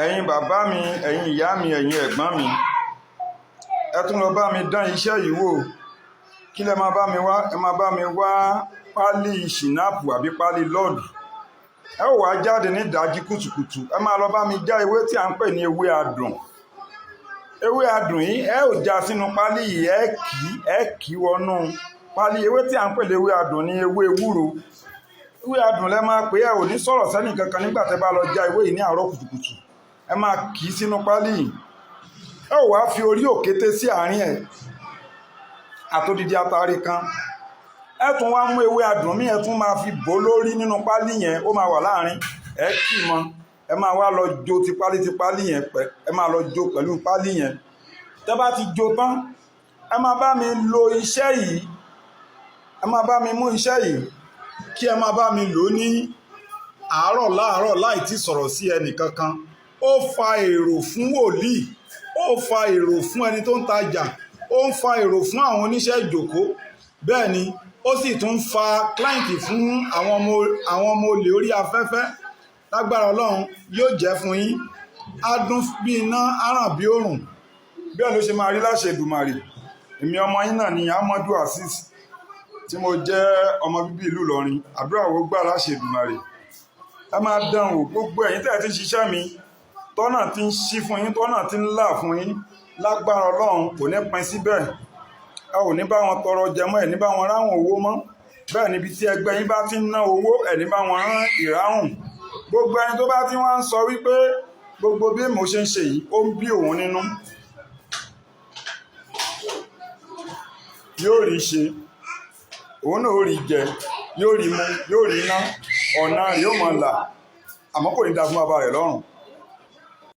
ẹ̀yin bàbá mi, ẹ̀yin ìyá mi, ẹ̀yin ẹ̀gbọ́n mi, ẹ tún lọ bá mi dán iṣẹ́ yìí wò. Kí lẹ máa bá mi wá? Ẹ máa bá mi wá pálí ṣìnáàpù àbí pálí lọ́ọ̀dù. Ẹ ó wá jáde ní ìdájí kùtùkùtù, ẹ máa lọ bá mi já ewé tí à ń pè ní ewé adùn. Ewé adùn yìí ẹ ó já sínú pálí yìí, ẹ kì í wọnú pálí. Ewé tí à ń pè ní ewé adùn ní ewé ewúro. Ewé adùn lẹ máa pè, ẹ ò ní sọ̀rọ̀ sẹ́nì kankan nígbà tẹ́ bá lọ já ewé yìí ní àárọ̀ kùtùkùtù. Ẹ máa kì í sínú pálí yìí. Ẹ ó wá fi orí òkété sí àárín ẹ̀ àtòdìdí atare kan. Ẹ tún wá mú ewé adùn mi, ẹ tún máa fi bò lórí nínú pálí yẹn, ó máa wà láàárín. Ẹ kì í mọ́, ẹ máa wá lọ jó ti pálí yẹn ẹ máa lọ jó pẹ̀lú pálí yẹn. Tẹ́ bá ti jó tán, ẹ máa bá mi lo iṣẹ́ yìí, ẹ máa bá mi mú iṣẹ́ yìí kí ẹ máa bá mi lò ní àárọ̀ láàárọ̀ láì tí sọ̀rọ̀ sí ẹnì kankan. Ó fa èrò fún wòlíì, ó fa èrò fún ẹni tó ń tajà, ó ń fa èrò fún àwọn oníṣẹ́ ìjòkó. Bẹ́ẹ̀ ni ó sì tún fa client fún àwọn ọmọ olè orí afẹ́fẹ́. Lágbára Ọlọ́run yóò jẹ́ fún yín. Á dún bí iná, á ràn bí òrùn. Bẹ́ẹ̀ ló ṣe máa rí láṣẹ Èdùmàrè. Èmi ọmọ yín náà ni Amadu Azeez tí mo jẹ́ ọmọ bíbí ìlú Ìlọrin. Àdúrà wo gbà láṣẹ Èdùmàrè. Ẹ máa dán wò, gbogbo ẹ̀yin tẹ́ ẹ ti ń ṣiṣẹ́ mi, tọ́nà ti ń ṣí fún yín, tọ́nà ti ń là fún yín. Lágbára Ọlọ́run kò ní pín síbẹ̀. Ẹ ò ní bá wọn tọrọ jẹ mọ́, ẹ ní bá wọn ráhùn owó mọ́. Bẹ́ẹ̀ níbi tí ẹgbẹ́ yín bá ti ń ná owó, ẹ ní bá wọn rán ìráhùn. Gbogbo ẹni tó bá ti wá ń sọ wípé gbogbo bí mo ṣe ń ṣe yìí ó ń bí òun nínú, yóò rí ṣe, òun náà ó rí jẹ, yóò rí mu, yóò rí ná, ọ̀nà yóò mọ̀ là, àmọ́ kò ní dá fún bàbá rẹ̀ lọ́rùn.